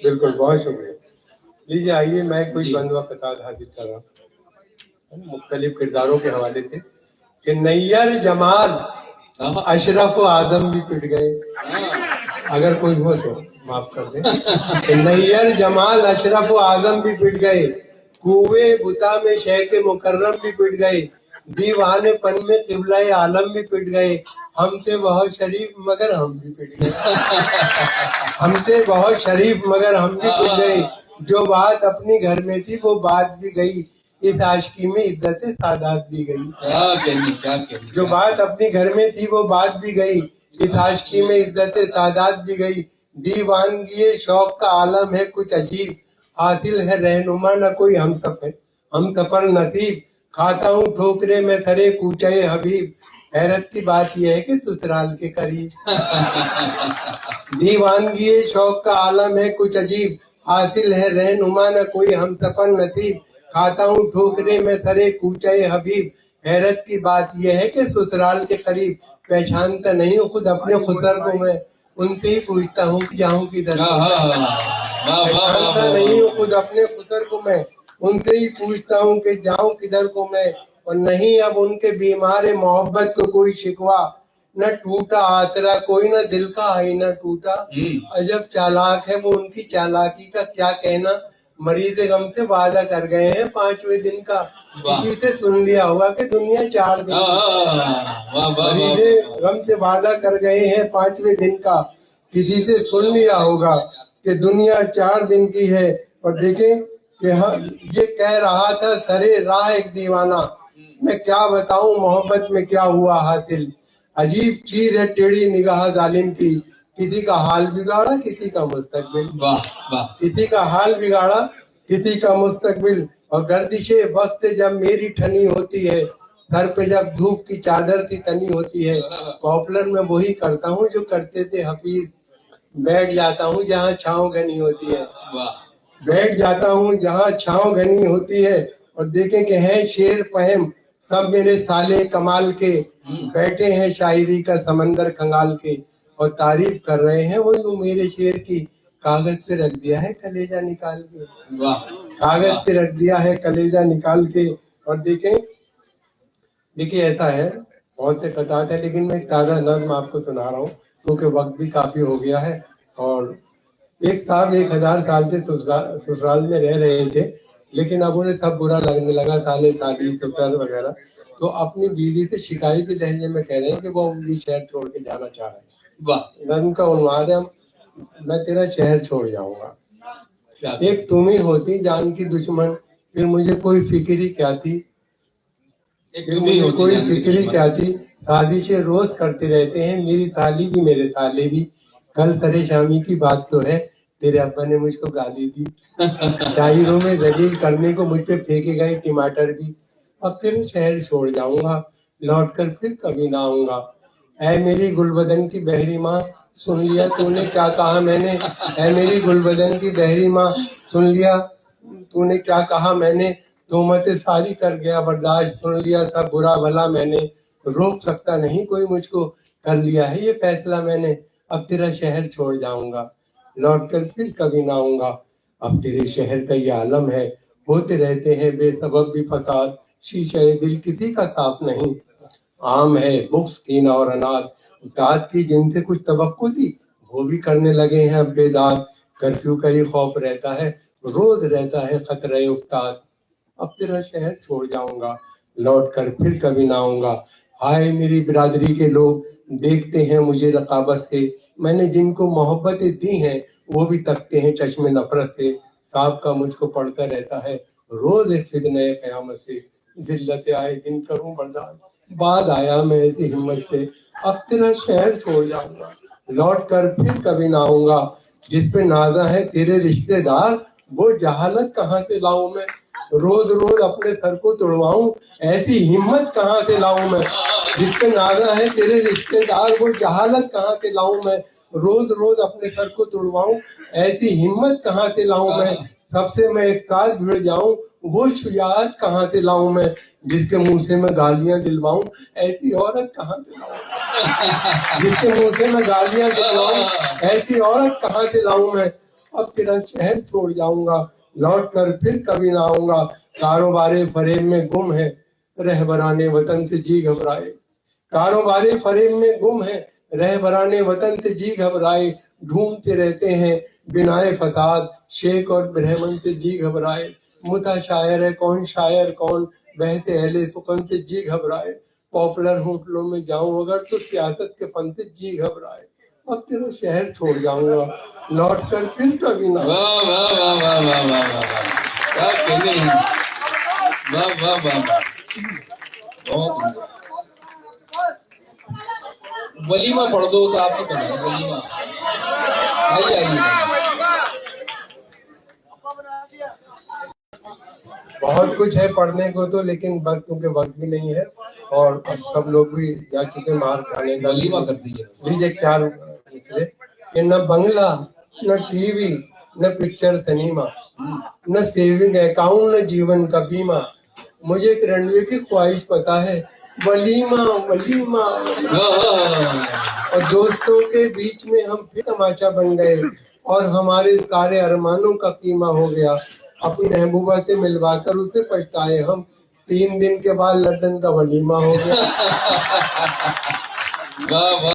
بالکल, बहुत शुक्रिया. लीजिए आइए, मैं कुछ बंदवा कतार हाजिर कर रहा हूँ मुख्तलिफ किरदारों के हवाले से कि नैयर जमाल अशरफ आदम भी पिट गए. अगर कोई हो तो माफ कर दे. कि नैयर जमाल अशरफ आदम भी पिट गए, कुए बुता में शेख मुकर्रम भी पिट गए, दीवाने पन में किबला आलम भी पिट गए. हम थे बहुत शरीफ मगर हम भी पिट गए. हम थे बहुत शरीफ मगर हम भी पिट गए. जो बात अपनी घर में थी वो बात भी गई, इस आशिकी में इद्दत सादात भी गई. क्या कहनी. जो बात अपनी घर में थी वो बात भी गई, इस आशिकी में इद्दत सादात भी गई. दीवानगी शौक का आलम है कुछ अजीब, हासिल है रहनुमा न कोई हम सफर नसीब. खाता हूँ ठोकरे में थरे कूचे हबीब, हैरत की बात यह है कि ससुराल के करीब. दीवानगी शौक का आलम है कुछ अजीब, हासिल है रहनुमा न कोई हम सफर नसीब. खाता हूँ ठोकरे में थरे कूचे हबीब, हैरत की बात यह है कि ससुराल के करीब. पहचानता नहीं हूँ खुद अपने खुदर को मैं, उनसे ही पूछता हूँ कि जाऊँ किधर. पहचानता नहीं हूँ खुद अपने खुदर को मैं, उनसे ही पूछता हूँ कि जाऊँ किधर को मैं. और नहीं अब उनके बीमार मोहब्बत को कोई शिकवा, न टूटा आतरा कोई, न दिल का आईना टूटा. अजब चालाक है वो, उनकी चालाकी का क्या कहना. मरीज गम से वादा कर गए हैं 5वें दिन का, किसी से सुन लिया होगा कि दुनिया 4 दिन. मरीज गम से वादा कर गए हैं 5वें दिन का, किसी से सुन लिया होगा कि दुनिया 4 दिन की है. और देखें कि हाँ, ये कह रहा था सरे राह एक दीवाना, मैं क्या बताऊं मोहब्बत में क्या हुआ हासिल. अजीब चीज है टेढ़ी निगाह जालिम की, किसी का हाल बिगाड़ा किसी का मुस्तकबिल. किसी का हाल बिगाड़ा किसी का मुस्तकबिल. और गर्दिशे वक्त जब मेरी ठनी होती है, सर पे जब धूप की चादर सी तनी होती है. पॉपुलर में वही करता हूँ जो करते थे हफीज, बैठ जाता हूँ जहाँ छाँव घनी होती है. बैठ जाता हूँ जहाँ छाँव घनी होती है. और देखें कि हैं शेर फहम सब मेरे साले कमाल के, बैठे हैं शायरी का समंदर खंगाल के. और तारीफ कर रहे हैं वो जो मेरे शेर की, कागज पे रख दिया है कलेजा निकाल के. कागज पे रख दिया है कलेजा निकाल के. और देखिए ऐसा है, बहुत से कतार है, लेकिन मैं एक ताज़ा नज़्म आपको सुना रहा हूँ क्योंकि वक्त भी काफी हो गया है. और एक साहब 1000 साल से ससुराल में रह रहे थे, लेकिन अब उन्हें सब बुरा लगने लगा, साले साली ससुर वगैरह. तो अपनी बीवी से शिकायती लहजे में कह रहे हैं कि वो भी शहर छोड़ के जाना चाह रहे हैं. नज़्म का उन्वान है मैं तेरा शहर छोड़ जाऊंगा. एक तुम ही होती जान की दुश्मन, फिर मुझे कोई फिक्री क्या थी. कोई फिक्री क्या थी. साजिशें रोज करते रहते हैं मेरी साली भी मेरे साले भी. कल सरे शामी की बात तो है, तेरे अब्बा ने मुझको गाली दी. शायरों में दलील करने को मुझ पे फेंके गए टमाटर भी. अब तेरे शहर छोड़ जाऊंगा, लौट कर फिर कभी ना आऊंगा. ऐ मेरी गुलबदन की बहरी माँ, सुन लिया तूने क्या कहा मैंने. ऐ मेरी गुलबदन की बहरी माँ, सुन लिया तूने क्या कहा मैंने. तोहमतें सारी कर गया बर्दाश्त, सुन लिया सब बुरा भला मैंने. रोक सकता नहीं कोई मुझको, कर लिया है ये फैसला मैंने. अब तेरा शहर छोड़ जाऊंगा, लौट कर फिर कभी ना आऊंगा. अब तेरे शहर का ये आलम है, होते रहते हैं बेसबब भी फसाद. शीशे दिल किसी का साफ नहीं, आम है बुक्स कीना और अनाज. दाद की जिनसे कुछ तवक्को थी वो भी करने लगे हैं अब बेदाद. कर्फ्यू का ही खौफ रहता है, रोज रहता है खतरे उस्ताद. अब तेरा शहर छोड़ जाऊंगा, लौट कर फिर कभी ना आऊंगा. हाय मेरी बिरादरी के लोग, देखते हैं मुझे रकाबत से. मैंने जिनको मोहब्बतें दी हैं वो भी तकते हैं चश्मे नफरत से. सांप का मुझको पड़ता रहता है रोज एक फितने क़यामत से. जिल्लत आए दिन करूं बर्दाश्त, बाद आया मैं ऐसी हिम्मत से. अब तेरा शहर छोड़ जाऊंगा, लौट कर फिर कभी ना आऊंगा. जिस पे नाजा है तेरे रिश्तेदार, वो जहालत कहाँ से लाऊं मैं. रोज रोज अपने सर को तुड़वाऊं, ऐसी हिम्मत कहाँ से लाऊं मैं. जिस पे नाजा है तेरे रिश्तेदार, वो जहालत कहाँ से लाऊं मैं. रोज रोज अपने सर को तुड़वाऊं, ऐसी हिम्मत कहाँ से लाऊं मैं. सबसे मैं एक साथ भिड़ जाऊं, वो शुजाअत कहाँ से लाऊं मैं. जिसके मुंह से मैं गालियां दिलवाऊं, ऐसी औरत कहाँ से लाऊं. जिसके मुंह से मैं गालियां दिलवाऊं, ऐसी औरत कहाँ से लाऊं मैं. اب تیرا شہر چھوڑ جاؤں گا لوٹ کر پھر کبھی نہ آؤں گا کاروبارے فریب میں گم ہے رہبران وطن سے جی گھبرائے کاروبارے فریب میں گم ہے رہبران وطن سے جی گھبرائے ڈھونڈتے رہتے ہیں بنائے فساد شیخ اور برہمن سے جی گھبرائے متا شاعر ہے کون شاعر کون بہتے اہل سخن سے جی گھبرائے پاپولر ہوٹلوں میں جاؤں اگر تو سیاست کے فن سے جی گھبرائے اب تیرا شہر چھوڑ جاؤں گا لوٹ کر پھر کبھی نہ واہ واہ واہ واہ واہ واہ واہ کیا کہنے ہیں واہ واہ واہ بہت ولیمہ پڑھ دو تو آپ کو پڑھا ولیمہ آئیے بہت کچھ ہے پڑھنے کو تو لیکن بس کیونکہ وقت بھی نہیں ہے اور اب سب لوگ بھی جا چکے مار کھانے کا ولیمہ کر دیجیے لیجیے چار نکلے کہ نہ بنگلہ نہ ٹی وی نہ پکچر سنیما نہ سیونگ اکاؤنٹ نہ جیون کا بیمہ مجھے ایک رنوے کی خواہش پتا ہے ولیمہ ولیمہ اور دوستوں کے بیچ میں ہم پھر تماشا بن گئے اور ہمارے سارے ارمانوں کا قیمہ ہو گیا اپنی محبوبہ سے ملوا کر اسے پچھتائے ہم 3 دن کے بعد لندن کا ولیمہ ہو گیا واہ واہ